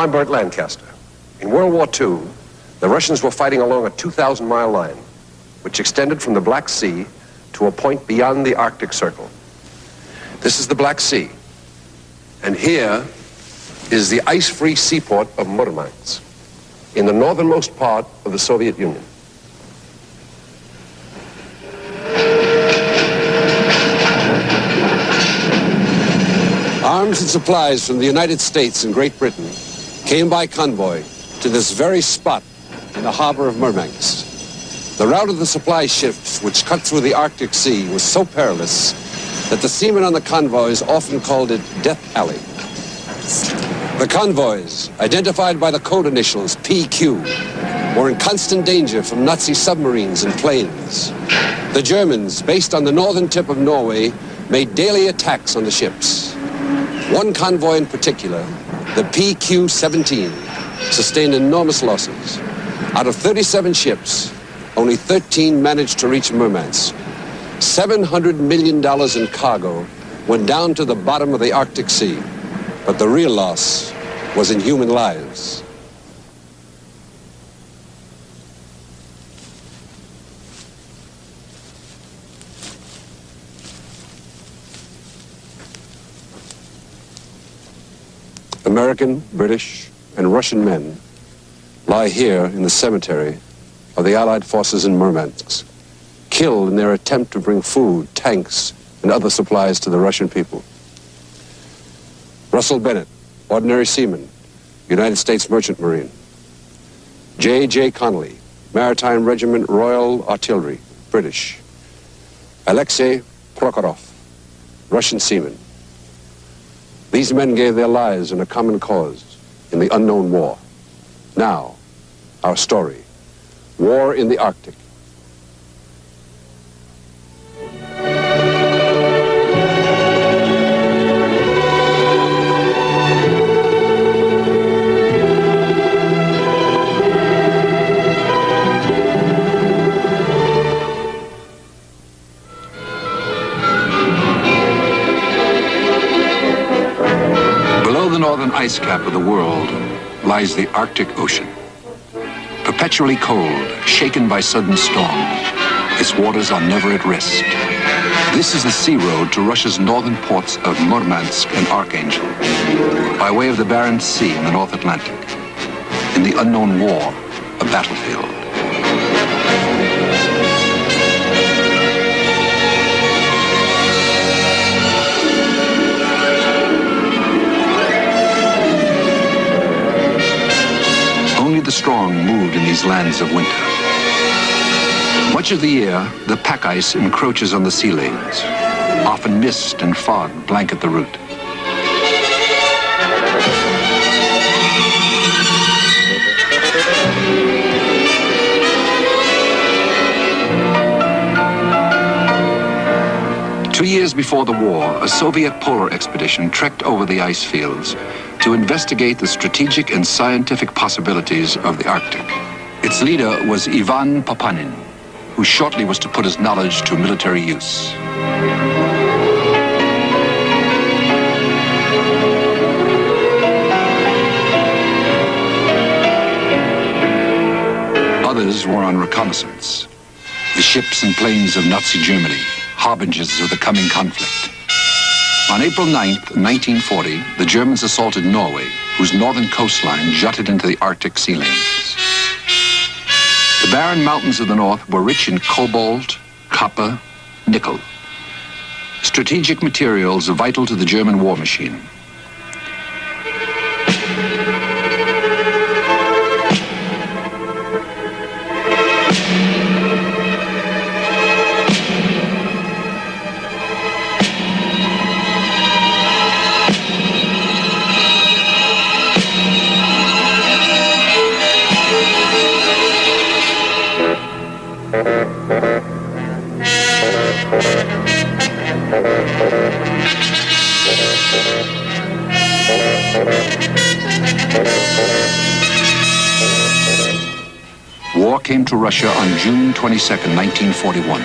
I'm Burt Lancaster. In World War II, the Russians were fighting along a 2,000-mile line, which extended from the Black Sea to a point beyond the Arctic Circle. This is the Black Sea, and here is the ice-free seaport of Murmansk, in the northernmost part of the Soviet Union. Arms and supplies from the United States and Great Britain came by convoy to this very spot in the harbor of Murmansk. The route of the supply ships, which cut through the Arctic Sea, was so perilous that the seamen on the convoys often called it Death Alley. The convoys, identified by the code initials PQ, were in constant danger from Nazi submarines and planes. The Germans, based on the northern tip of Norway, made daily attacks on the ships. One convoy in particular, the PQ-17, sustained enormous losses. Out of 37 ships, only 13 managed to reach Murmansk. $700 million in cargo went down to the bottom of the Arctic Sea, but the real loss was in human lives. American, British, and Russian men lie here in the cemetery of the Allied forces in Murmansk, killed in their attempt to bring food, tanks, and other supplies to the Russian people. Russell Bennett, ordinary seaman, United States Merchant Marine. J. Connolly, Maritime Regiment Royal Artillery, British. Alexei Prokhorov, Russian seaman. These men gave their lives in a common cause, in the unknown war. Now, our story, war in the Arctic. Northern ice cap of the world lies the Arctic Ocean. Perpetually cold, shaken by sudden storms, its waters are never at rest. This is the sea road to Russia's northern ports of Murmansk and Archangel, by way of the Barents Sea in the North Atlantic. In the unknown war, a battlefield. The strong moved in these lands of winter. Much of the year, the pack ice encroaches on the sea lanes. Often mist and fog blanket the route. Two years before the war, a Soviet polar expedition trekked over the ice fields to investigate the strategic and scientific possibilities of the Arctic. Its leader was Ivan Papanin, who shortly was to put his knowledge to military use. Others were on reconnaissance. The ships and planes of Nazi Germany, harbingers of the coming conflict. On April 9th, 1940, the Germans assaulted Norway, whose northern coastline jutted into the Arctic sea lanes. The barren mountains of the north were rich in cobalt, copper, nickel, strategic materials vital to the German war machine. War came to Russia on June 22nd, 1941.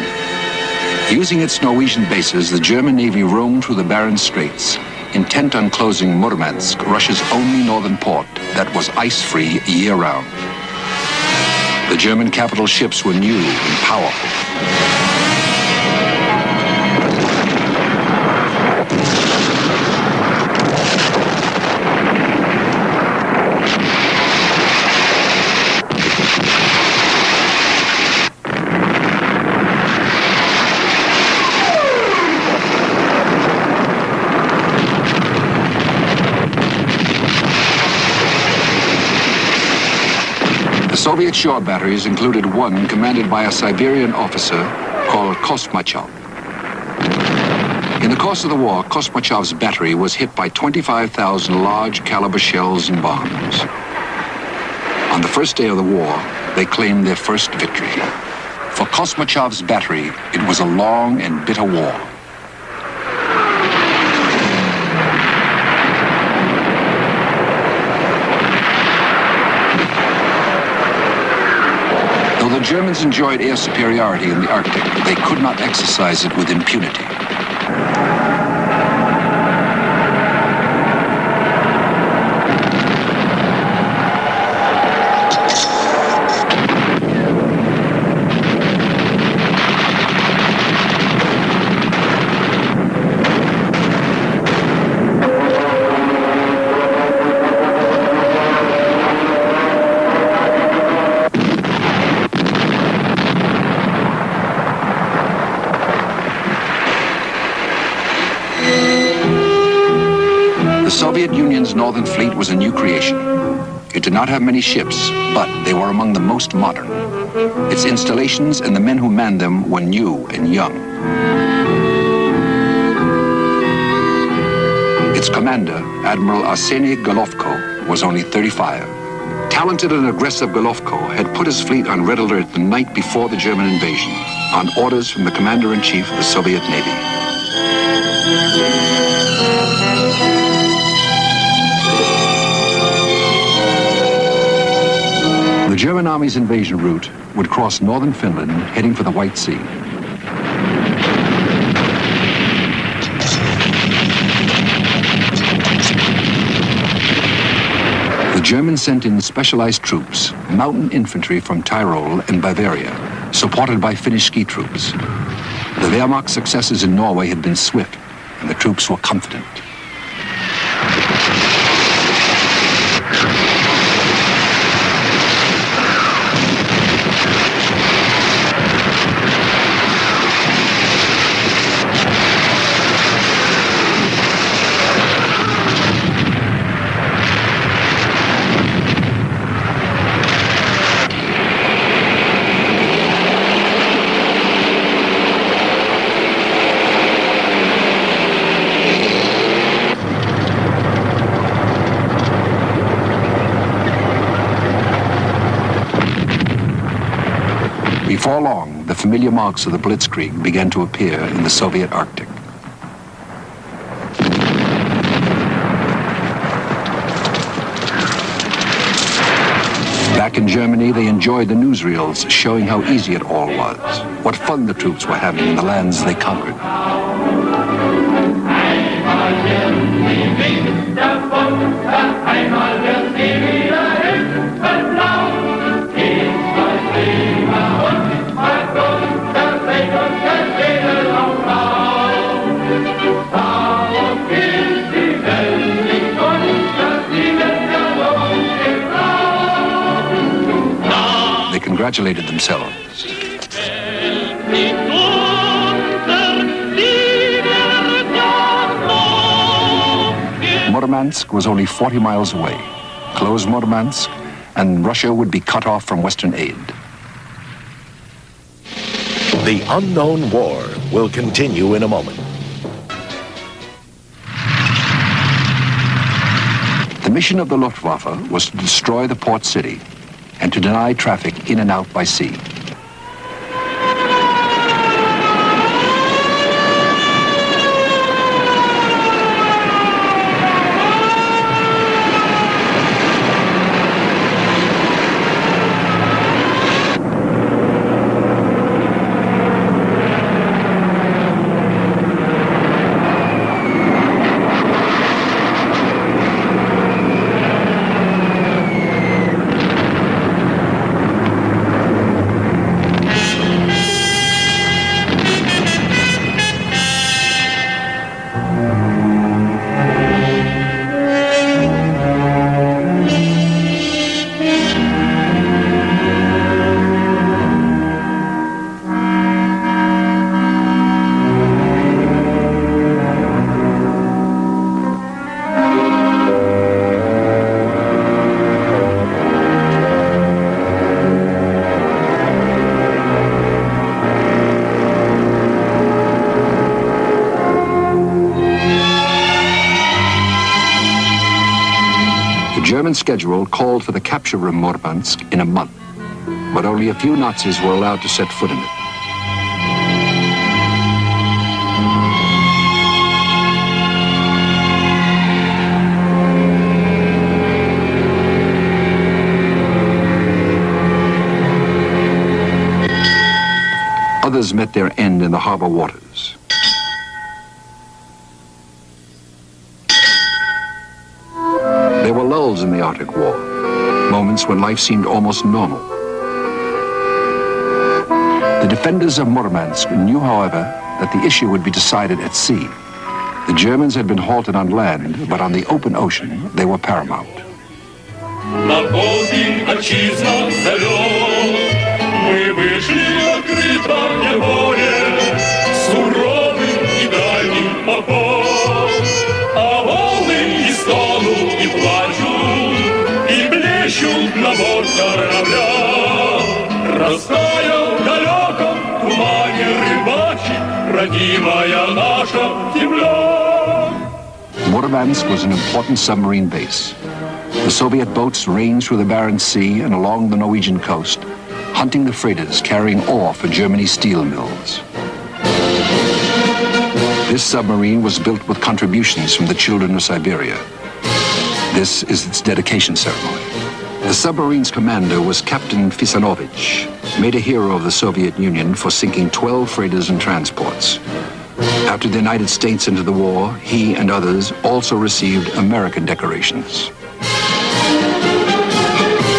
Using its Norwegian bases, the German Navy roamed through the Barents Straits, intent on closing Murmansk, Russia's only northern port that was ice-free year-round. The German capital ships were new and powerful. The Soviet shore batteries included one commanded by a Siberian officer called Kosmachov. In the course of the war, Kosmachov's battery was hit by 25,000 large-caliber shells and bombs. On the first day of the war, they claimed their first victory. For Kosmachov's battery, it was a long and bitter war. Though the Germans enjoyed air superiority in the Arctic, they could not exercise it with impunity. The Soviet Union's Northern Fleet was a new creation. It did not have many ships, but they were among the most modern. Its installations and the men who manned them were new and young. Its commander, Admiral Arseny Golovko, was only 35. Talented and aggressive Golovko had put his fleet on red alert the night before the German invasion, on orders from the Commander-in-Chief of the Soviet Navy. The German army's invasion route would cross northern Finland, heading for the White Sea. The Germans sent in specialized troops, mountain infantry from Tyrol and Bavaria, supported by Finnish ski troops. The Wehrmacht's successes in Norway had been swift, and the troops were confident. Before long, the familiar marks of the Blitzkrieg began to appear in the Soviet Arctic. Back in Germany, they enjoyed the newsreels showing how easy it all was, what fun the troops were having in the lands they conquered. They congratulated themselves. Murmansk was only 40 miles away. Close Murmansk, and Russia would be cut off from Western aid. The unknown war will continue in a moment. The mission of the Luftwaffe was to destroy the port city and to deny traffic in and out by sea. German schedule called for the capture of Murmansk in a month, but only a few Nazis were allowed to set foot in it. Others met their end in the harbor waters. There were lulls in the Arctic War, moments when life seemed almost normal. The defenders of Murmansk knew, however, that the issue would be decided at sea. The Germans had been halted on land, but on the open ocean, they were paramount. На борт корабля, растаял в далеком тумане рыбачий, родимая наша земля. Murmansk was an important submarine base. The Soviet boats ranged through the Barents Sea and along the Norwegian coast, hunting the freighters carrying ore for Germany's steel mills. This submarine was built with contributions from the children of Siberia. This is its dedication ceremony. The submarine's commander was Captain Fisanovich, made a hero of the Soviet Union for sinking 12 freighters and transports. After the United States entered the war, he and others also received American decorations.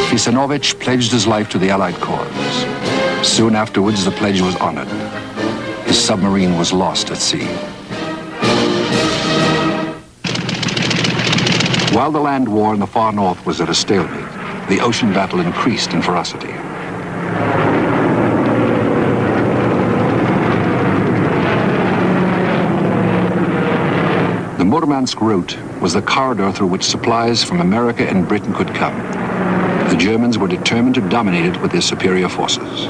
Fisanovich pledged his life to the Allied cause. Soon afterwards, the pledge was honored. His submarine was lost at sea. While the land war in the far north was at a stalemate, the ocean battle increased in ferocity. The Murmansk route was the corridor through which supplies from America and Britain could come. The Germans were determined to dominate it with their superior forces.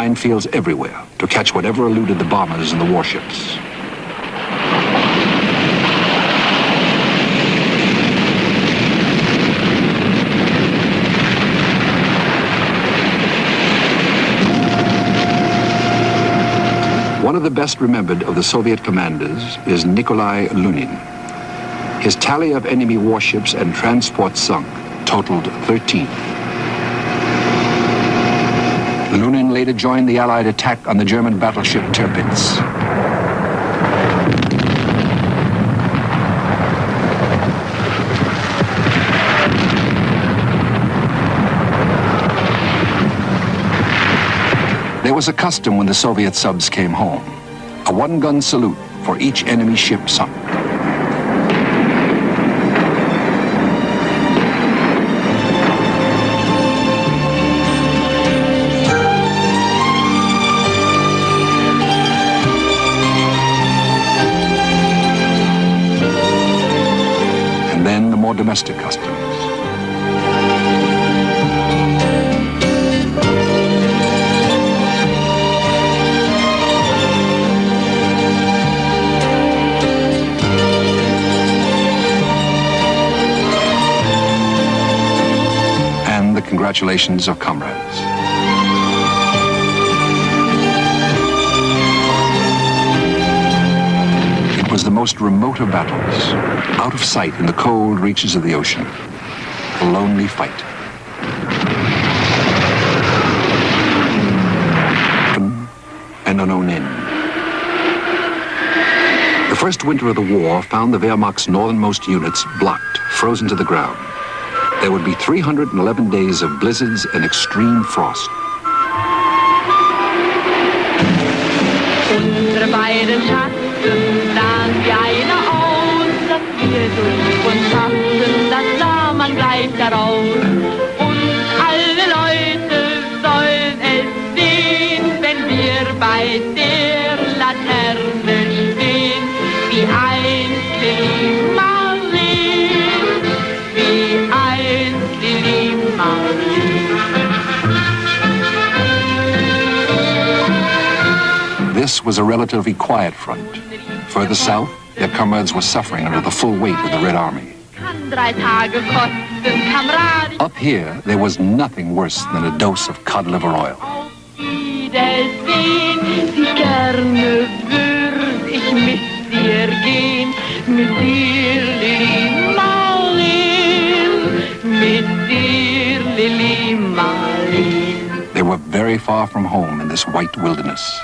Minefields everywhere to catch whatever eluded the bombers and the warships. One of the best remembered of the Soviet commanders is Nikolai Lunin. His tally of enemy warships and transports sunk totaled 13. Lunin later joined the Allied attack on the German battleship Tirpitz. There was a custom when the Soviet subs came home, a one-gun salute for each enemy ship sunk. Domestic customs. And the congratulations of comrades. It was the most remote of battles, out of sight in the cold reaches of the ocean. A lonely fight. And unknown end. The first winter of the war found the Wehrmacht's northernmost units blocked, frozen to the ground. There would be 311 days of blizzards and extreme frost. Unsere jedem Schatten sahen wir eine aus, dass wir durch uns hatten, das sah man gleich daraus. Und alle Leute sollen es sehen, wenn wir bei der Laterne stehen, wie einst Lili Marleen, wie einst Lili Marleen. This was a relatively quiet front. Further south, their comrades were suffering under the full weight of the Red Army. Up here, there was nothing worse than a dose of cod liver oil. They were very far from home in this white wilderness.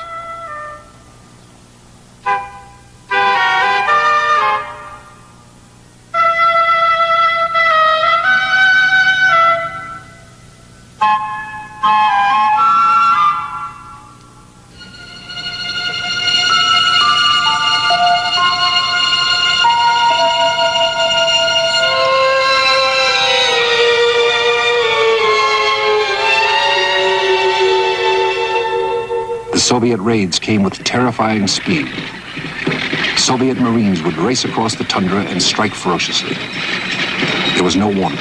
Soviet raids came with terrifying speed. Soviet Marines would race across the tundra and strike ferociously. There was no warning.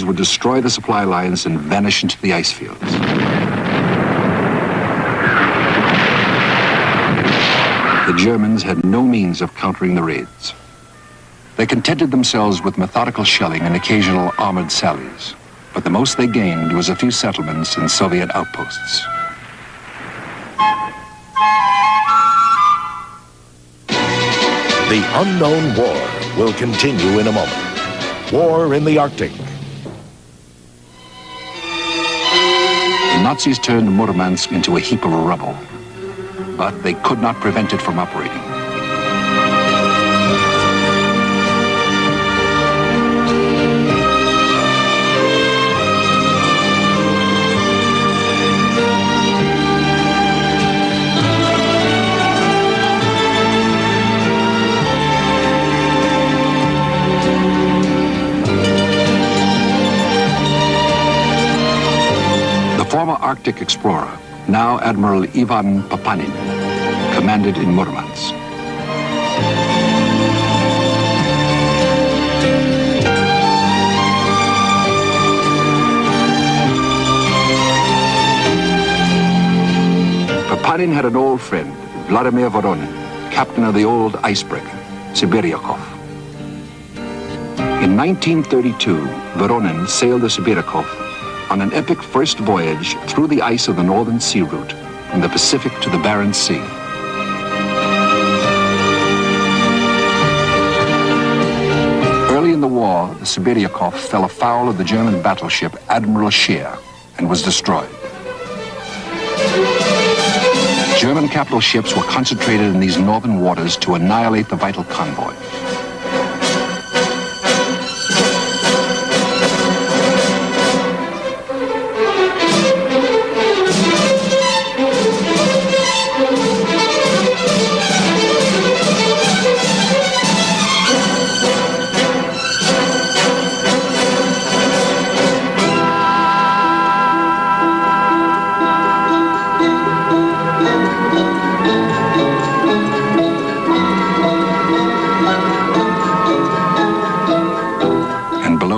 Would destroy the supply lines and vanish into the ice fields. The Germans had no means of countering the raids. They contented themselves with methodical shelling and occasional armored sallies, but the most they gained was a few settlements and Soviet outposts. The unknown war will continue in a moment. War in the Arctic. The Nazis turned Murmansk into a heap of rubble, but they could not prevent it from operating. Former Arctic explorer, now Admiral Ivan Papanin, commanded in Murmansk. Papanin had an old friend, Vladimir Voronin, captain of the old icebreaker, Siberyakov. In 1932, Voronin sailed the Siberyakov on an epic first voyage through the ice of the Northern Sea route, from the Pacific to the Barents Sea. Early in the war, the Siberyakov fell afoul of the German battleship Admiral Scheer and was destroyed. German capital ships were concentrated in these northern waters to annihilate the vital convoy.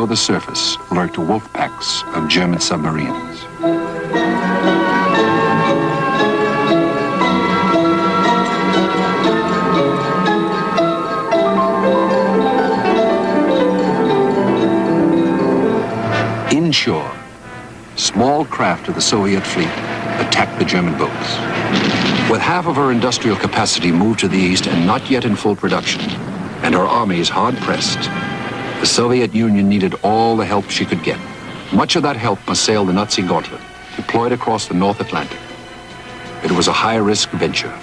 The surface lurked wolf packs of German submarines. Inshore, small craft of the Soviet fleet attacked the German boats. With half of her industrial capacity moved to the east and not yet in full production, and her armies hard pressed, the Soviet Union needed all the help she could get. Much of that help must sail the Nazi gauntlet, deployed across the North Atlantic. It was a high-risk venture.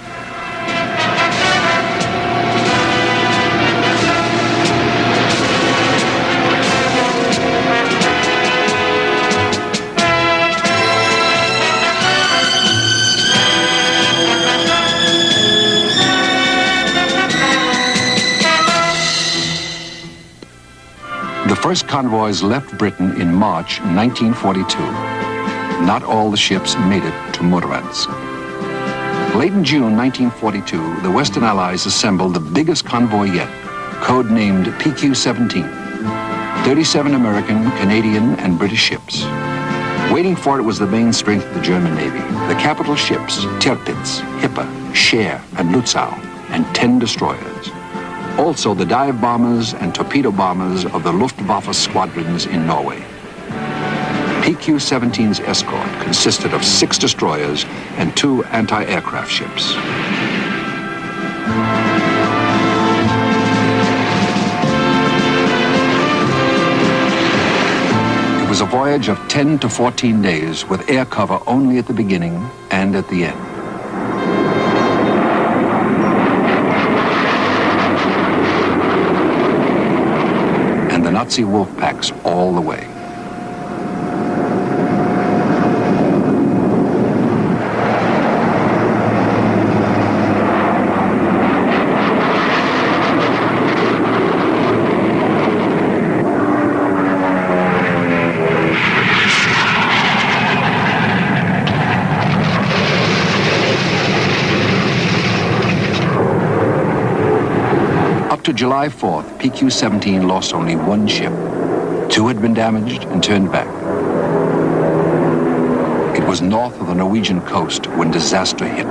The first convoys left Britain in March 1942. Not all the ships made it to Murmansk. Late in June 1942, the Western Allies assembled the biggest convoy yet, codenamed PQ-17. 37 American, Canadian, and British ships. Waiting for it was the main strength of the German Navy. The capital ships, Tirpitz, Hipper, Scheer, and Lützow, and 10 destroyers. Also the dive bombers and torpedo bombers of the Luftwaffe squadrons in Norway. PQ-17's escort consisted of 6 destroyers and 2 anti-aircraft ships. It was a voyage of 10 to 14 days with air cover only at the beginning and at the end. And the Nazi wolf packs all the way. Up to July 4th, PQ-17 lost only 1 ship. 2 had been damaged and turned back. It was north of the Norwegian coast when disaster hit.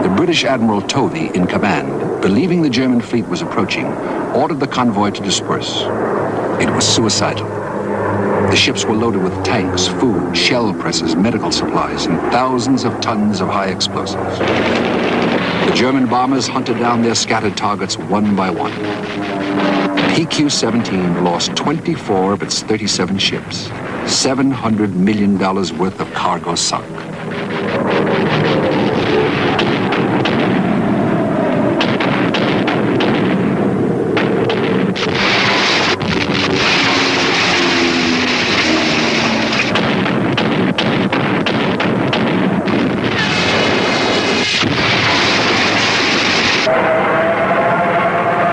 The British Admiral Tovey, in command, believing the German fleet was approaching, ordered the convoy to disperse. It was suicidal. The ships were loaded with tanks, food, shell presses, medical supplies, and thousands of tons of high explosives. The German bombers hunted down their scattered targets one by one. PQ-17 lost 24 of its 37 ships. $700 million worth of cargo sunk.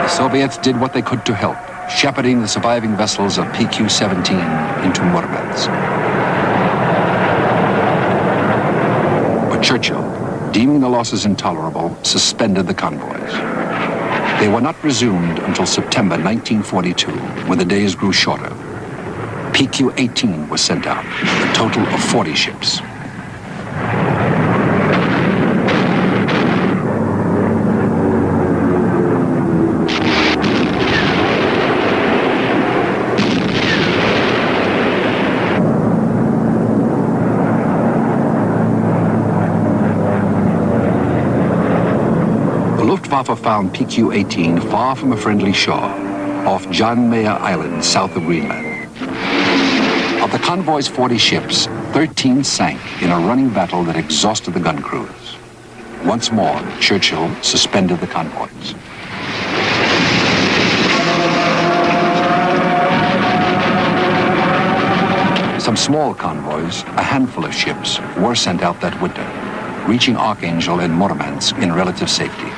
Soviets did what they could to help, shepherding the surviving vessels of PQ-17 into Murmansk. But Churchill, deeming the losses intolerable, suspended the convoys. They were not resumed until September 1942, when the days grew shorter. PQ-18 was sent out, a total of 40 ships. Luftwaffe found PQ-18 far from a friendly shore, off John Mayer Island, south of Greenland. Of the convoy's 40 ships, 13 sank in a running battle that exhausted the gun crews. Once more, Churchill suspended the convoys. Some small convoys, a handful of ships, were sent out that winter, reaching Archangel and Murmansk in relative safety.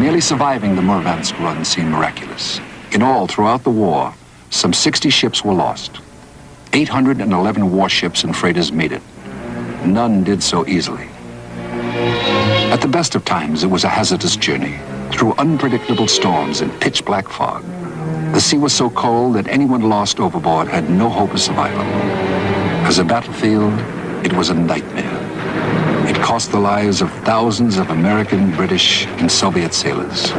Merely surviving the Murmansk run seemed miraculous. In all, throughout the war, some 60 ships were lost. 811 warships and freighters made it. None did so easily. At the best of times, it was a hazardous journey through unpredictable storms and pitch-black fog. The sea was so cold that anyone lost overboard had no hope of survival. As a battlefield, it was a nightmare. It cost the lives of thousands of American, British, and Soviet sailors.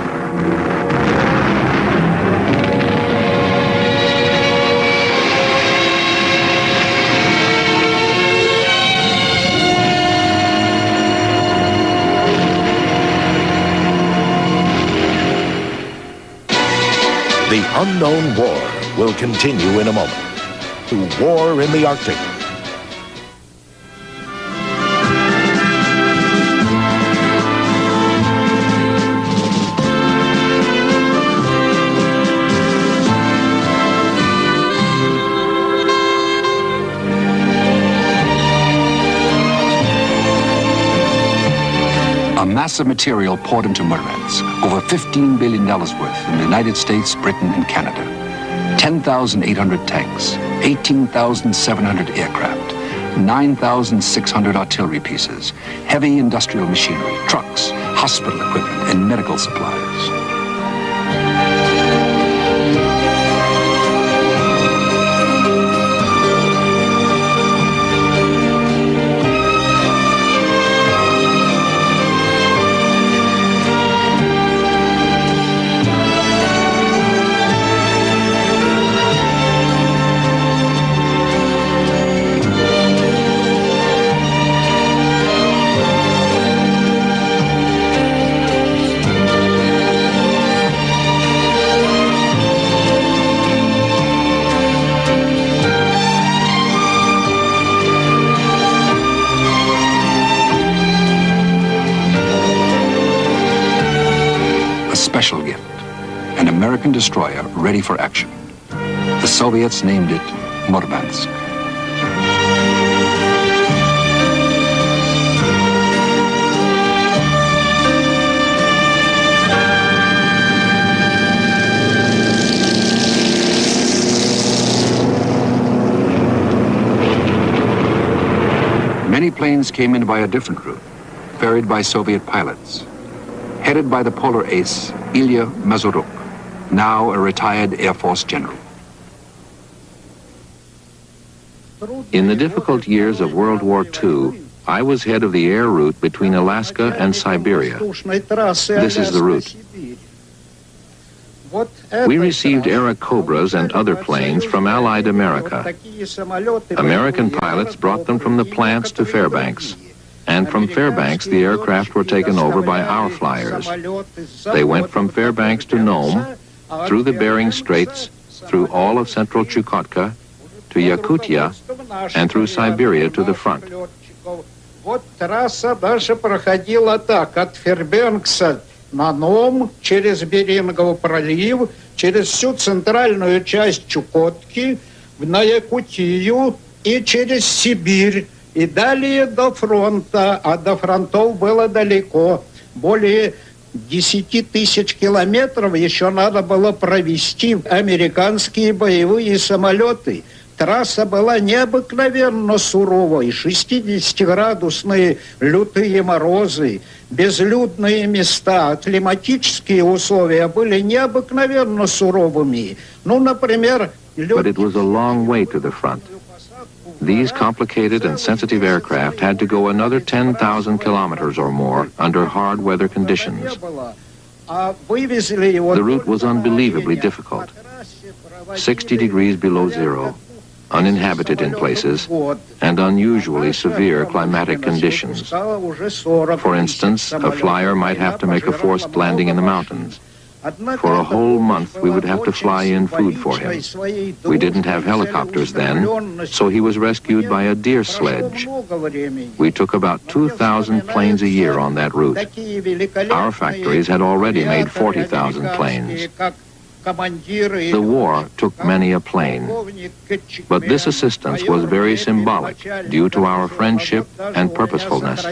The unknown war will continue in a moment. To war in the Arctic. A massive material poured into Murmansk, over $15 billion worth in the United States, Britain, and Canada. 10,800 tanks, 18,700 aircraft, 9,600 artillery pieces, heavy industrial machinery, trucks, hospital equipment, and medical supplies. Special gift, an American destroyer ready for action. The Soviets named it Murmansk. Many planes came in by a different route, ferried by Soviet pilots. Headed by the polar ace, Ilya Mazuruk, now a retired Air Force general. In the difficult years of World War II, I was head of the air route between Alaska and Siberia. This is the route. We received Era Cobras and other planes from Allied America. American pilots brought them from the plants to Fairbanks. And from Fairbanks, the aircraft were taken over by our flyers. They went from Fairbanks to Nome, through the Bering Straits, through all of central Chukotka, to Yakutia, and through Siberia to the front. Вот трасса дальше проходила так, от Фербенкса на Ном, через Берингов пролив, через всю центральную часть Чукотки, на Якутию и через Сибирь. И далее до фронта, а до фронтов было далеко. Более 10 тысяч километров еще надо было провести американские боевые самолеты. Трасса была необыкновенно суровой, 60-градусные лютые морозы, безлюдные места, климатические условия были необыкновенно суровыми. Ну, например... But it was a long way to the front. These complicated and sensitive aircraft had to go another 10,000 kilometers or more under hard weather conditions. The route was unbelievably difficult. 60 degrees below zero, uninhabited in places, and unusually severe climatic conditions. For instance, a flyer might have to make a forced landing in the mountains. For a whole month, we would have to fly in food for him. We didn't have helicopters then, so he was rescued by a deer sledge. We took about 2,000 planes a year on that route. Our factories had already made 40,000 planes. The war took many a plane, but this assistance was very symbolic due to our friendship and purposefulness.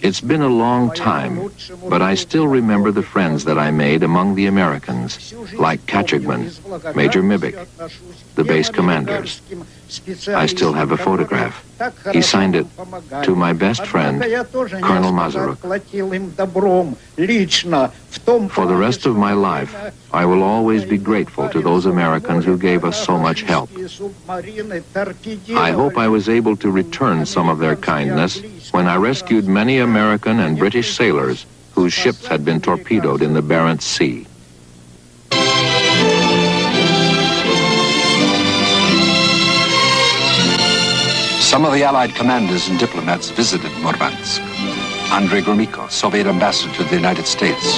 It's been a long time, but I still remember the friends that I made among the Americans, like Kachigman, Major Mibik, the base commanders. I still have a photograph. He signed it to my best friend, Colonel Mazurek. For the rest of my life, I will always be grateful to those Americans who gave us so much help. I hope I was able to return some of their kindness when I rescued many American and British sailors whose ships had been torpedoed in the Barents Sea. Some of the Allied commanders and diplomats visited Murmansk. Andrei Gromyko, Soviet ambassador to the United States,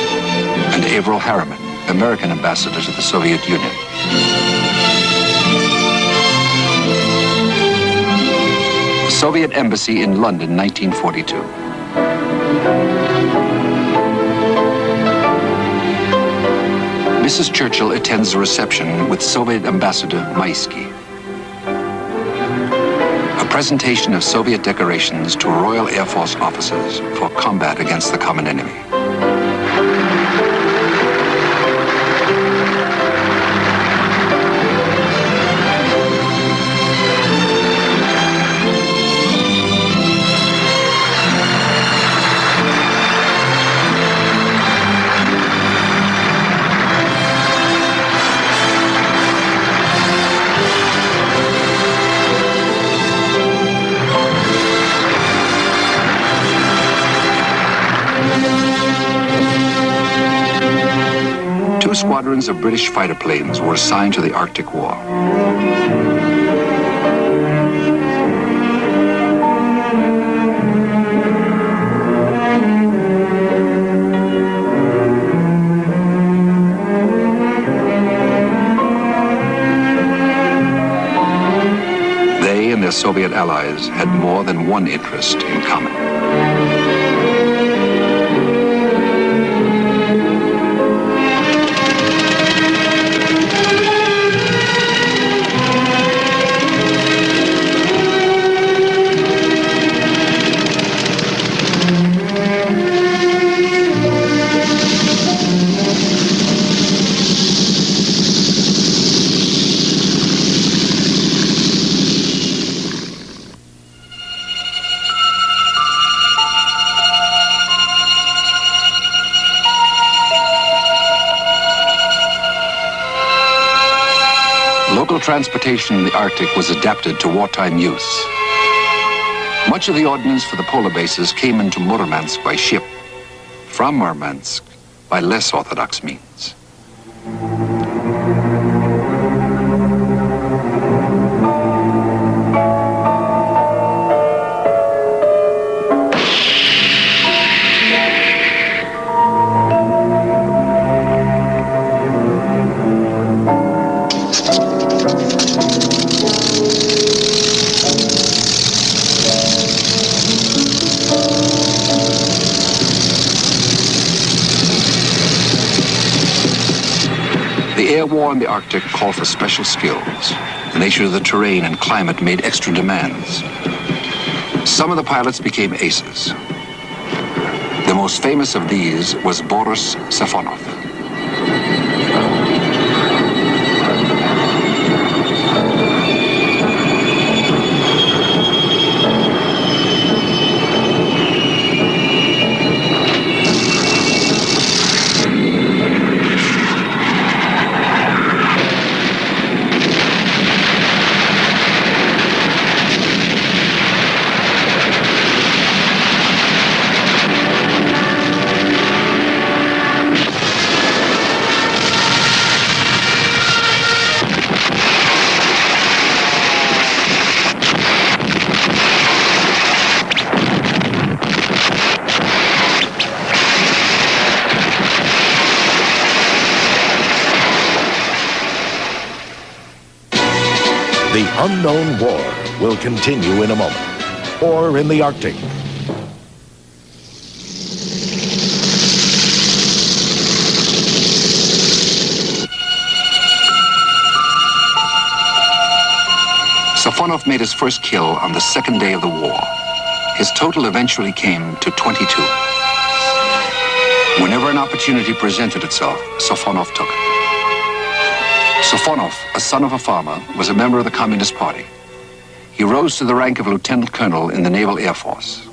and Averell Harriman, American ambassador to the Soviet Union. The Soviet embassy in London, 1942. Mrs. Churchill attends a reception with Soviet ambassador Maisky. A presentation of Soviet decorations to Royal Air Force officers for combat against the common enemy. Two squadrons of British fighter planes were assigned to the Arctic War. They and their Soviet allies had more than one interest in common. Local transportation in the Arctic was adapted to wartime use. Much of the ordnance for the polar bases came into Murmansk by ship, from Murmansk by less orthodox means. The air war in the Arctic called for special skills. The nature of the terrain and climate made extra demands. Some of the pilots became aces. The most famous of these was Boris Safonov. The unknown war will continue in a moment. War in the Arctic. Safonov made his first kill on the second day of the war. His total eventually came to 22. Whenever an opportunity presented itself, Safonov took it. Safonov, a son of a farmer, was a member of the Communist Party. he rose to the rank of lieutenant colonel in the Naval Air Force.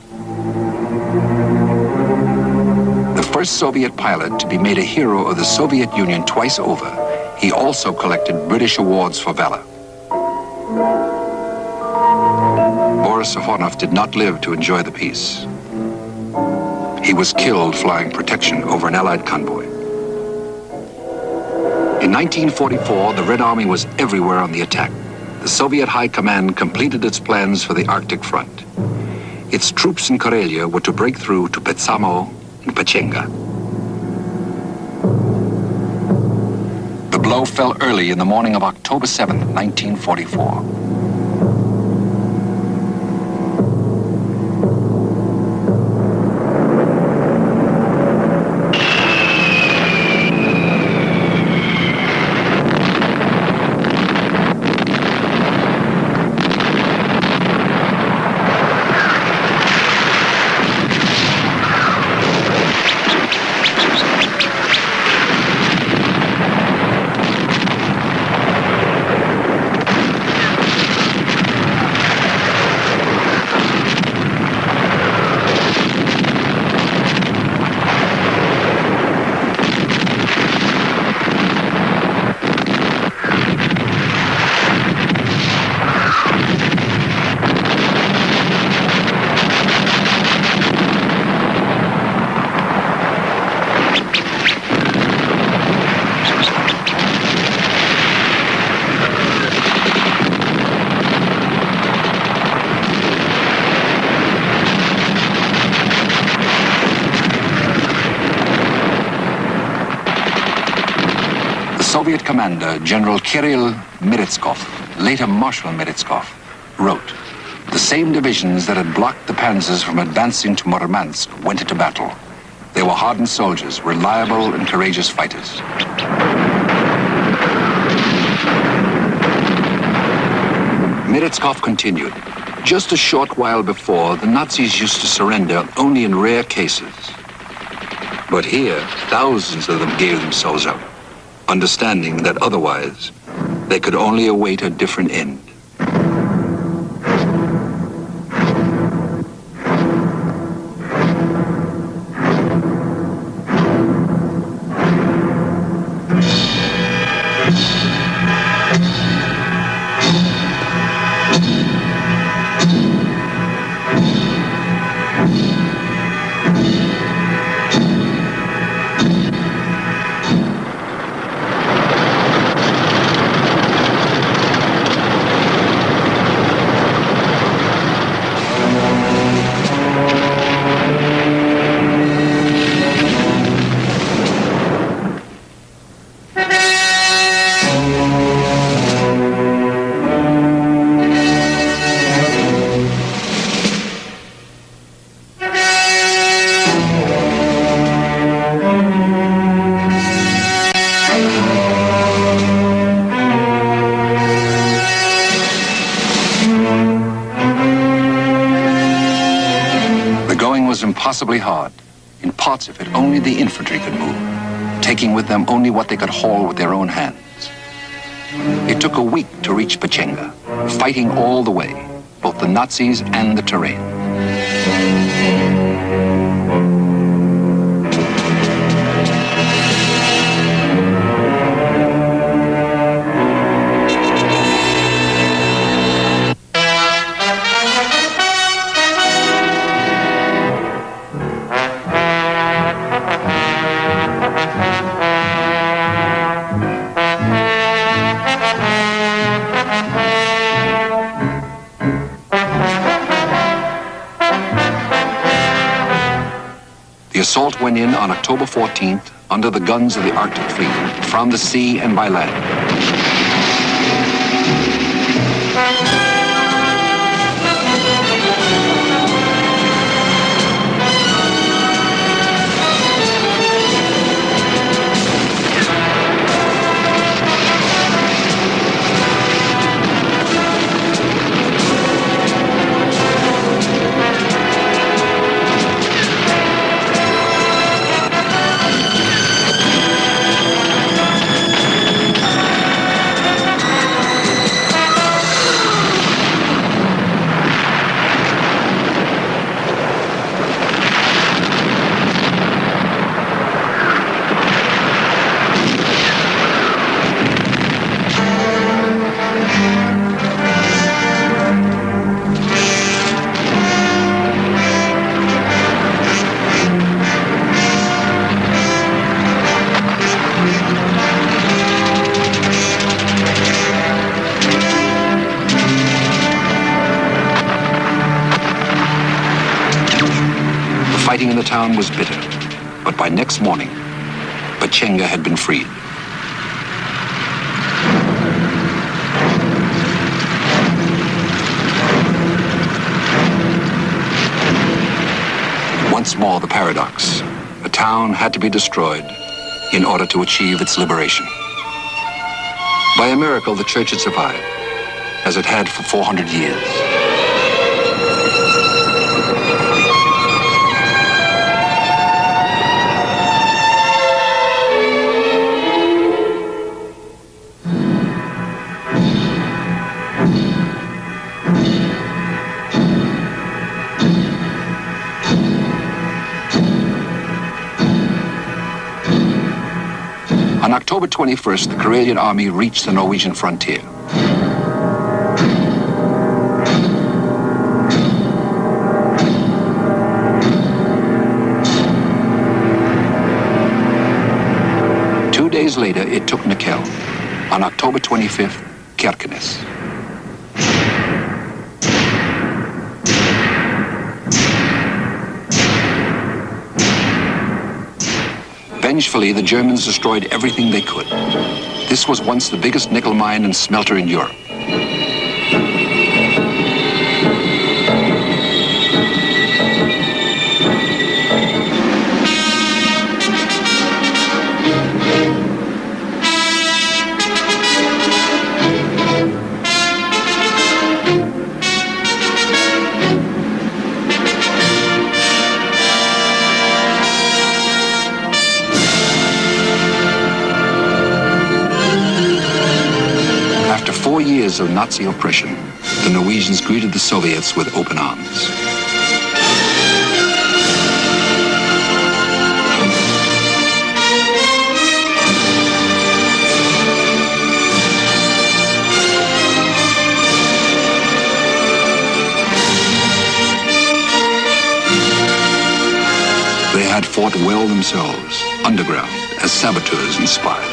The first Soviet pilot to be made a hero of the Soviet Union twice over, he also collected British awards for valor. Boris Safonov did not live to enjoy the peace. He was killed flying protection over an Allied convoy. In 1944, the Red Army was everywhere on the attack. The Soviet High Command completed its plans for the Arctic Front. Its troops in Karelia were to break through to Petsamo and Pechenga. The blow fell early in the morning of October 7, 1944. Soviet commander, General Kirill Meretskov, later Marshal Meretskov, wrote, "The same divisions that had blocked the panzers from advancing to Murmansk went into battle. They were hardened soldiers, reliable and courageous fighters." Meretskov continued, "Just a short while before, the Nazis used to surrender only in rare cases. But here, thousands of them gave themselves up, understanding that otherwise they could only await a different end." Impossibly hard. In parts of it, only the infantry could move, taking with them only what they could haul with their own hands. It took a week to reach Pechenga, fighting all the way, both the Nazis and the terrain. The assault went in on October 14th under the guns of the Arctic Fleet, from the sea and by land. fighting in the town was bitter, but by next morning, Pechenga had been freed. Once more, the paradox. A town had to be destroyed in order to achieve its liberation. By a miracle, the church had survived, as it had for 400 years. On October 21st, the Karelian army reached the Norwegian frontier. Two days later, it took Nikkel. On October 25th, Kirkenes. Vengefully, the Germans destroyed everything they could. This was once the biggest nickel mine and smelter in Europe. After 4 years of Nazi oppression, the Norwegians greeted the Soviets with open arms. They had fought well themselves, underground, as saboteurs and spies.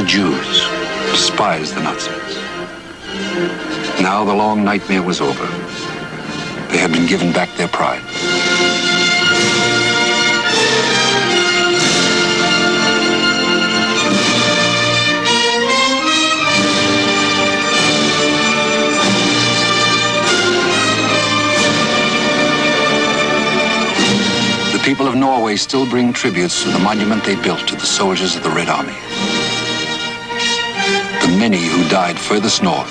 Jews, despised the Nazis. Now the long nightmare was over. They had been given back their pride. The people of Norway still bring tributes to the monument they built to the soldiers of the Red Army. The many who died furthest north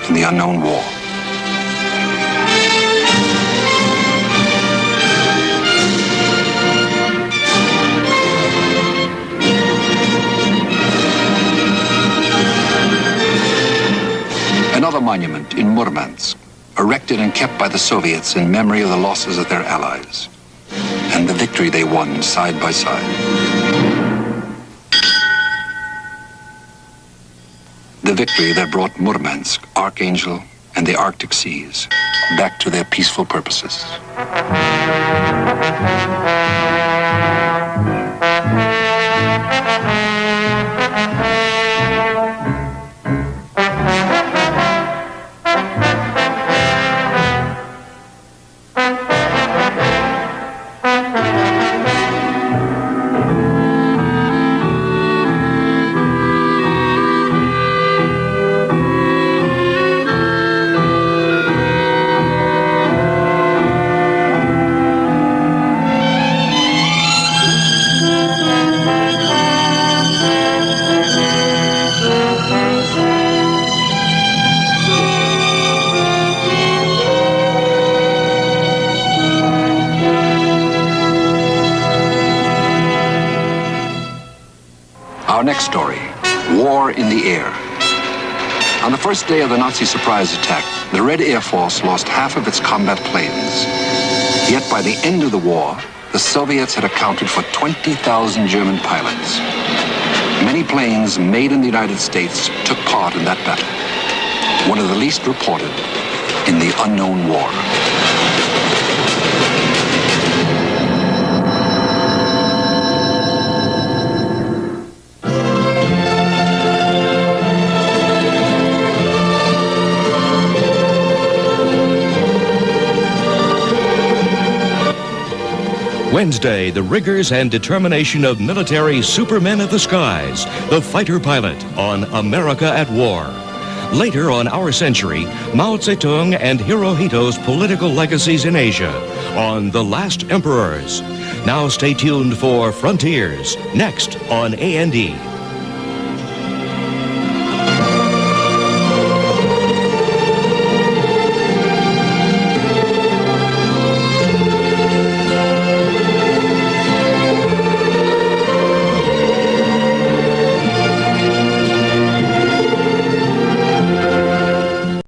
in the unknown war. Another monument in Murmansk, erected and kept by the Soviets in memory of the losses of their allies and the victory they won side by side. The victory that brought Murmansk, Archangel, and the Arctic seas back to their peaceful purposes. Our next story, War in the Air. On the first day of the Nazi surprise attack, the Red Air Force lost half of its combat planes. Yet by the end of the war, the Soviets had accounted for 20,000 German pilots. Many planes made in the United States took part in that battle. One of the least reported in the unknown war. Wednesday, the rigors and determination of military supermen of the skies, the fighter pilot on America at War. Later on Our Century, Mao Zedong and Hirohito's political legacies in Asia on The Last Emperors. Now stay tuned for Frontiers, next on A&E.